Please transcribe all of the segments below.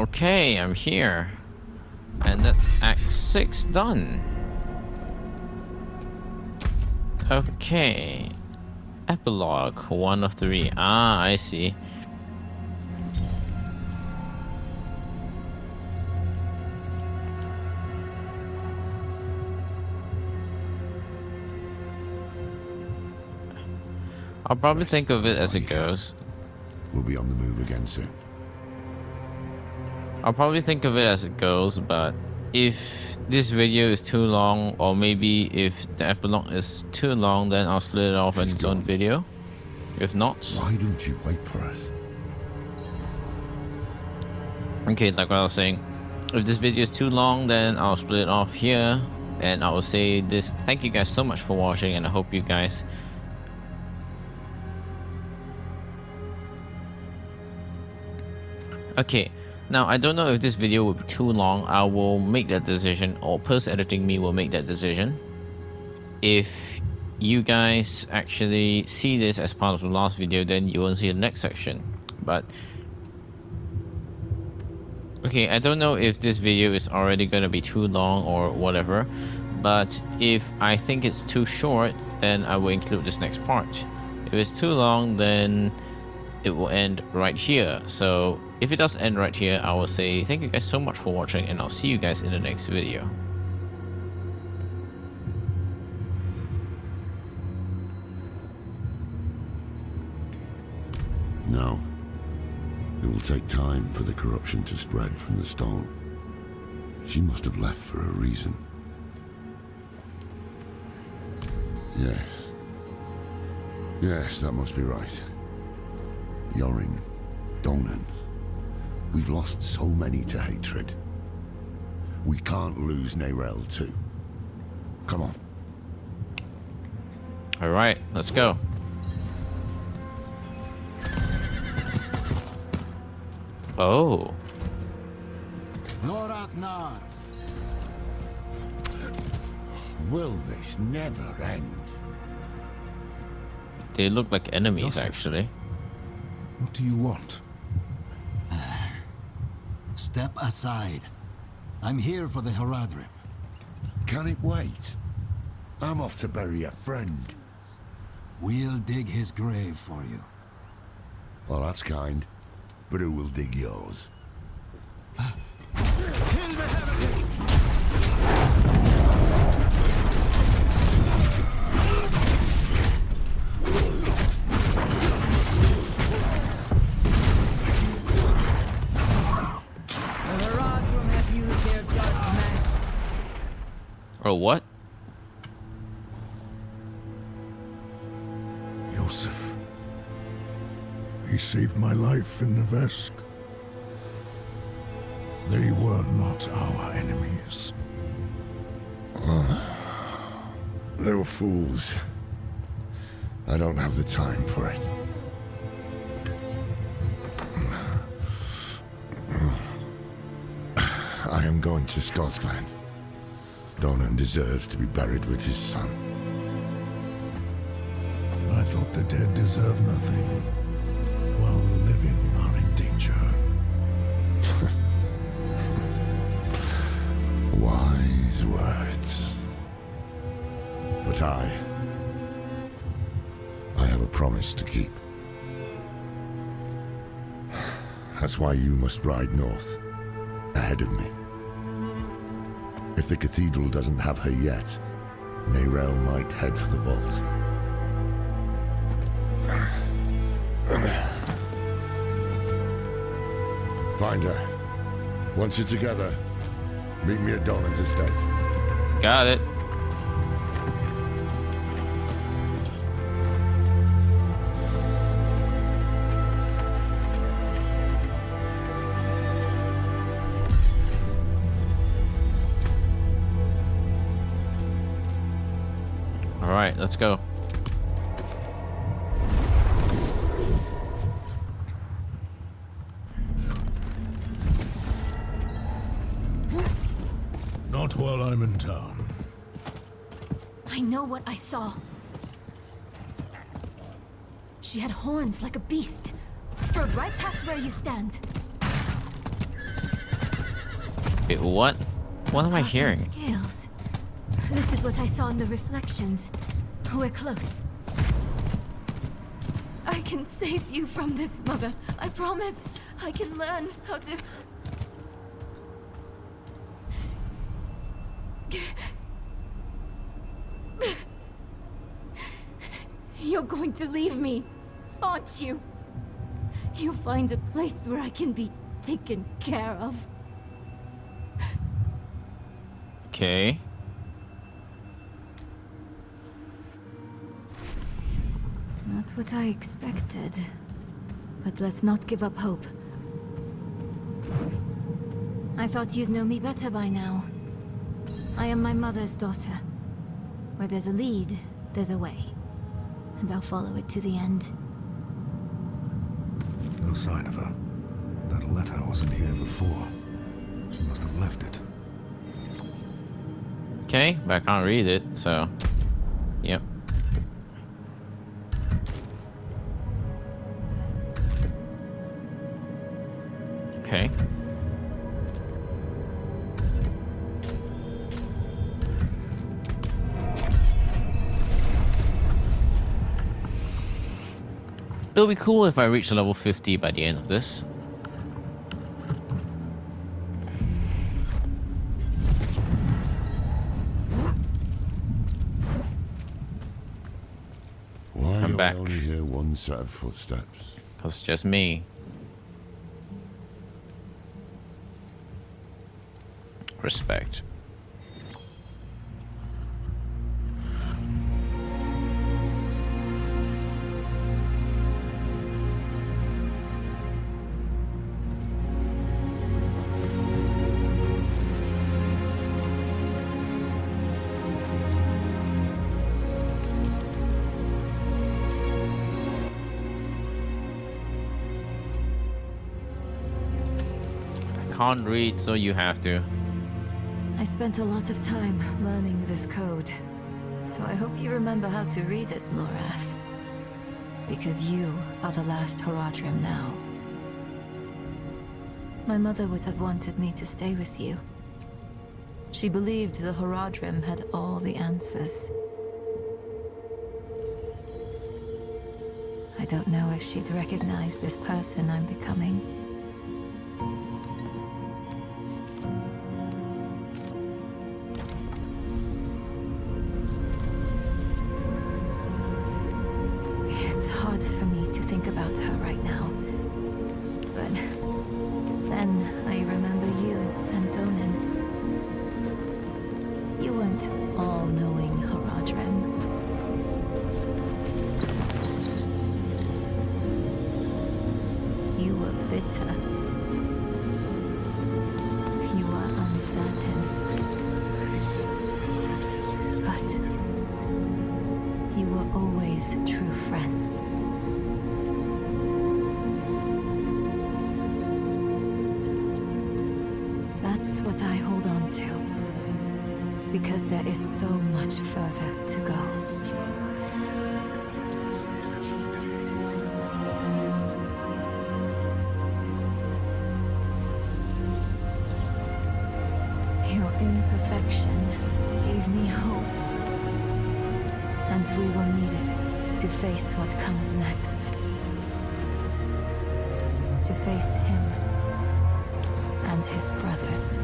Okay, I'm here. And that's Act 6 done. Okay. Epilogue 1 of 3. Ah, I see. I'll probably think of it as it goes. We'll be on the move again soon. I'll probably think of it as it goes, but if this video is too long, or maybe if the epilogue is too long, then I'll split it off in its own video. If not... Why don't you wait for us? Okay, like what I was saying, if this video is too long, then I'll split it off here, and I will say this: thank you guys so much for watching, and I hope you guys okay. Now I don't know if this video will be too long. I will make that decision, or post editing me will make that decision. If you guys actually see this as part of the last video, then you won't see the next section. But okay, I don't know if this video is already gonna be too long or whatever, but if I think it's too short, then I will include this next part. If it's too long, then it will end right here. So if it does end right here, I will say thank you guys so much for watching, and I'll see you guys in the next video. No. It will take time for the corruption to spread from the stone. She must have left for a reason. Yes. Yes, that must be right. Yoring, Donan. We've lost so many to hatred. We can't lose Neyrel too. Come on. Alright, let's go. Oh. Norathnar. Will this never end? They look like enemies, Joseph. actually. What do you want? Step aside. I'm here for the Haradrim. Can it wait? I'm off to bury a friend. We'll dig his grave for you. Well, that's kind. But who will dig yours? Kill the heretic! The Haradrim have used their dark magic. Oh, what? Yosef. He saved my life in Nevesk. They were not our enemies. They were fools. I don't have the time for it. I am going to Skotsland. Donan deserves to be buried with his son. I thought the dead deserve nothing, while the living are in danger. Wise words. But I have a promise to keep. That's why you must ride north, ahead of me. If the cathedral doesn't have her yet, Neyrel might head for the vault. Find her. Once you're together, meet me at Donan's estate. Got it. Alright, let's go. Not while I'm in town. I know what I saw. She had horns like a beast. Strode right past where you stand. Wait, what? What am I Oh, the hearing? scales. This is what I saw in the reflections. We're close. I can save you from this, Mother. I promise. I can learn how to... You're going to leave me, aren't you? You'll find a place where I can be taken care of. Okay. Not what I expected. But let's not give up hope. I thought you'd know me better by now. I am my mother's daughter. Where there's a lead, there's a way. And I'll follow it to the end. No sign of her. That letter wasn't here before. She must have left it. Okay, but I can't read it, so... Yep. Okay. It'll be cool if I reach level 50 by the end of this. Why I'm do back. I only hear one set of footsteps? Cause it's just me. Respect. Can't read, so you have to. I spent a lot of time learning this code. So I hope you remember how to read it, Lorath. Because you are the last Horadrim now. My mother would have wanted me to stay with you. She believed the Horadrim had all the answers. I don't know if she'd recognize this person I'm becoming. It's hard for me to think about her right now. But then I remember you and Donan. You weren't all-knowing Horadrim. You were bitter. You were uncertain. But you were always true friends. That's what I hold on to. Because there is so much further to go. Your imperfection gave me hope. And we will need it to face what comes next. To face him and his brothers.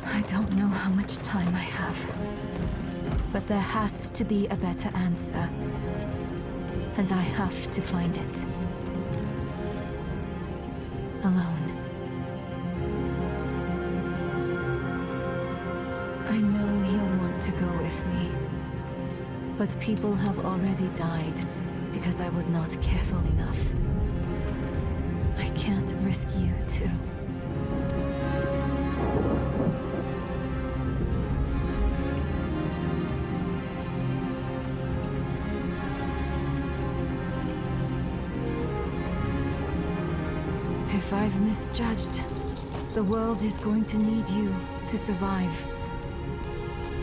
I don't know how much time I have, but there has to be a better answer, and I have to find it. Alone. I know you'll want to go with me, but people have already died because I was not careful enough. I can't risk you too. If I've misjudged, the world is going to need you to survive.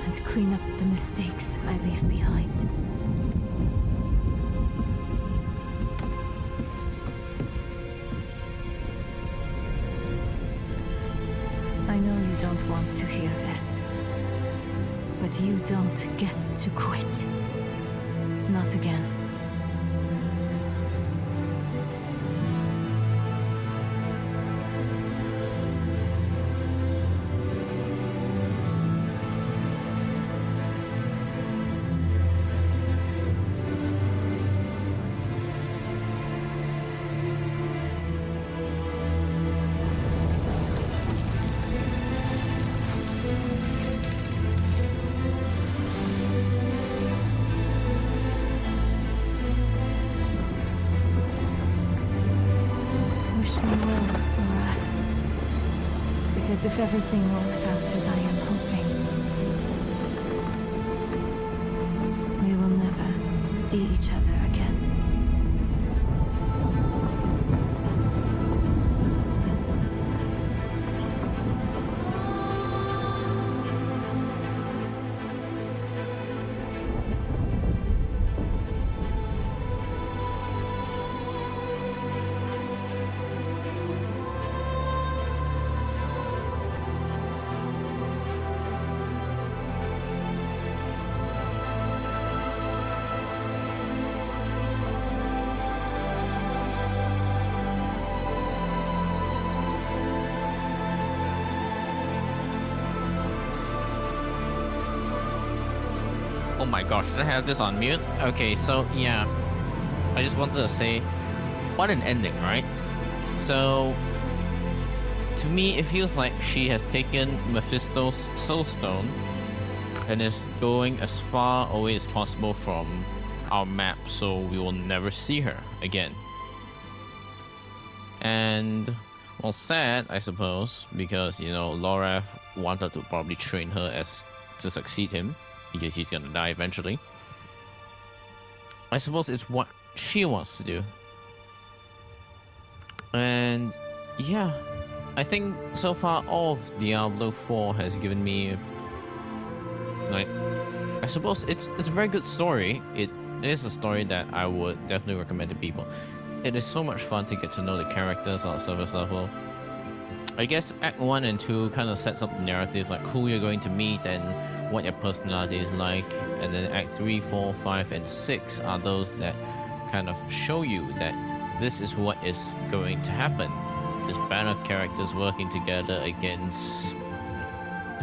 and clean up the mistakes I leave behind. I know you don't want to hear this, but you don't get to quit. Not again. Wish me well, Lorath. Because if everything works out as I am hoping, we will never see each other again. Oh my gosh, did I have this on mute? Okay, so yeah, I just wanted to say, what an ending, right? So, to me, it feels like she has taken Mephisto's Soul Stone and is going as far away as possible from our map, so we will never see her again. And, well, sad, I suppose, because, you know, Lorath wanted to probably train her as to succeed him, because he's gonna die eventually. I suppose it's what she wants to do. And yeah, I think so far all of Diablo 4 has given me, like, I suppose it's a very good story. It is a story that I would definitely recommend to people. It is so much fun to get to know the characters on a surface level. I guess Act 1 and 2 kind of sets up the narrative, like who you're going to meet and what your personality is like, and then Act 3, 4, 5, and 6 are those that kind of show you that this is what is going to happen. This band of characters working together against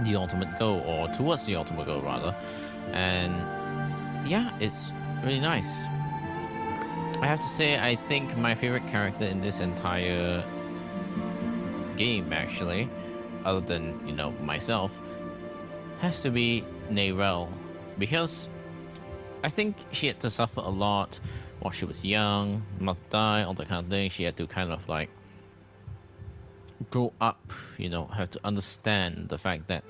the ultimate goal, or towards the ultimate goal rather. And yeah, it's really nice. I have to say, I think my favorite character in this entire game, actually, other than, you know, myself, has to be Neyrelle, because I think she had to suffer a lot while she was young, mother died, all that kind of thing. She had to kind of like grow up, you know, have to understand the fact that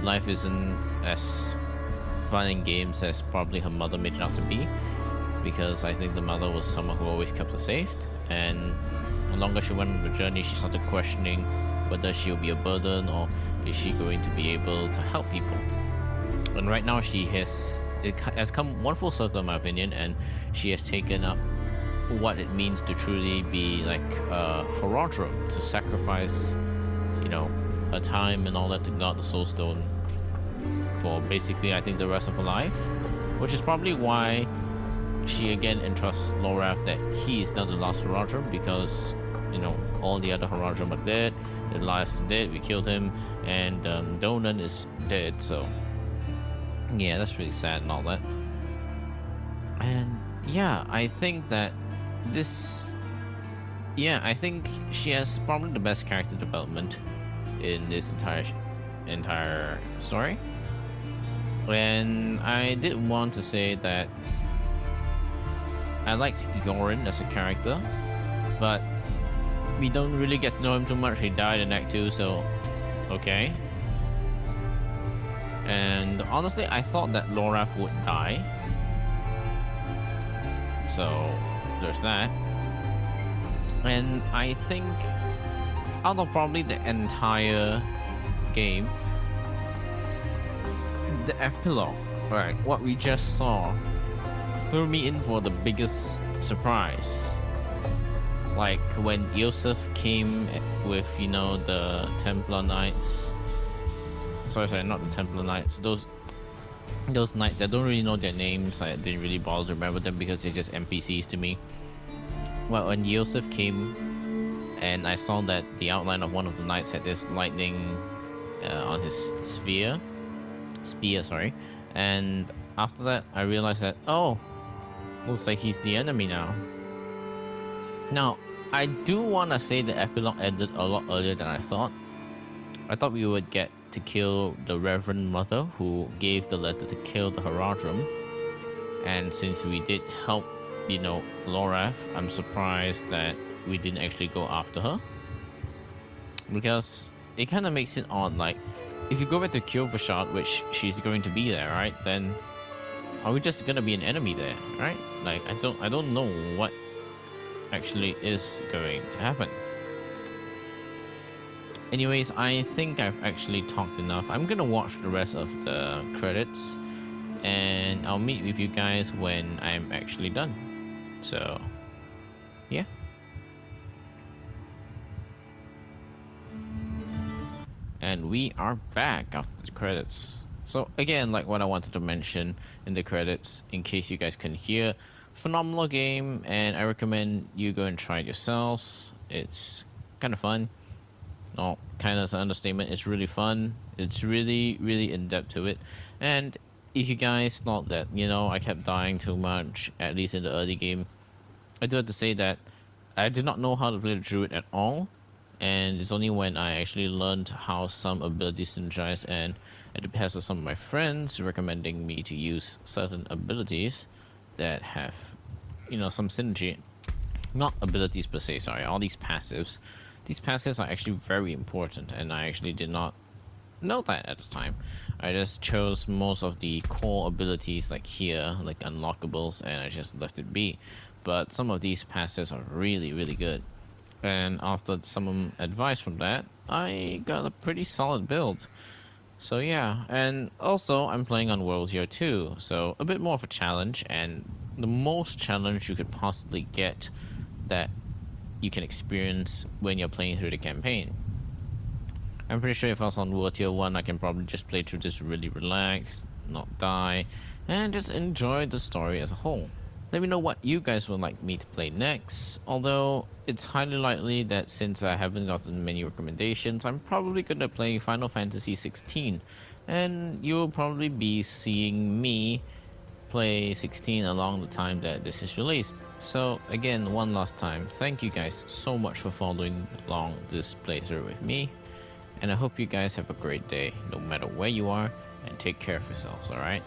life isn't as fun in games as probably her mother made it out to be, because I think the mother was someone who always kept her safe, and the longer she went on the journey, she started questioning whether she'll be a burden or is she going to be able to help people. And right now it has come one full circle in my opinion, and she has taken up what it means to truly be like a Horadrim, to sacrifice, you know, her time and all that to guard the Soul Stone for basically I think the rest of her life, which is probably why she again entrusts Lorath that he is not the last Horadrim, because, you know, all the other Horadrim are dead, Elias is dead, we killed him, and Donan is dead, so yeah, that's really sad and all that. And yeah, I think that I think she has probably the best character development in this entire story. And I did want to say that I liked Yorin as a character, but we don't really get to know him too much. He died in Act 2, so okay. And honestly, I thought that Lorath would die, so there's that. And I think out of probably the entire game, the epilogue, right? What we just saw threw me in for the biggest surprise. Like when Yosef came with, you know, the Templar Knights. Sorry, not the Templar Knights. Those knights, I don't really know their names. I didn't really bother to remember them because they're just NPCs to me. Well, when Yosef came and I saw that the outline of one of the knights had this lightning on his spear, and after that I realized that, oh, looks like he's the enemy now. Now, I do want to say the epilogue ended a lot earlier than I thought. I thought we would get to kill the Reverend Mother who gave the letter to kill the Haradrim. And since we did help, you know, Lorath, I'm surprised that we didn't actually go after her. Because it kind of makes it odd, like, if you go back to Kyovashad, which she's going to be there, right, then are we just gonna be an enemy there, right? Like, I don't know what actually is going to happen. Anyways, I think I've actually talked enough. I'm gonna watch the rest of the credits and I'll meet with you guys when I'm actually done. So, yeah. And we are back after the credits. So again, like what I wanted to mention in the credits, in case you guys couldn't hear, phenomenal game, and I recommend you go and try it yourselves. It's kind of fun. Oh, kind of an understatement. It's really fun. It's really, really in depth to it. And if you guys thought that, you know, I kept dying too much, at least in the early game, I do have to say that I did not know how to play the druid at all. And it's only when I actually learned how some abilities synergize, and at the behest of some of my friends recommending me to use certain abilities that have, you know, some synergy. Not abilities per se, sorry, all these passives. These passives are actually very important, and I actually did not know that at the time. I just chose most of the core abilities like here, like unlockables, and I just left it be. But some of these passives are really, really good. And after some advice from that, I got a pretty solid build. So yeah, and also I'm playing on World Year 2, so a bit more of a challenge, and the most challenge you could possibly get that you can experience when you're playing through the campaign. I'm pretty sure if I was on World Tier 1, I can probably just play through this really relaxed, not die, and just enjoy the story as a whole. Let me know what you guys would like me to play next, although it's highly likely that since I haven't gotten many recommendations, I'm probably going to play Final Fantasy 16, and you'll probably be seeing me play 16 along the time that this is released. So again, one last time, thank you guys so much for following along this playthrough with me, and I hope you guys have a great day no matter where you are, and take care of yourselves, alright?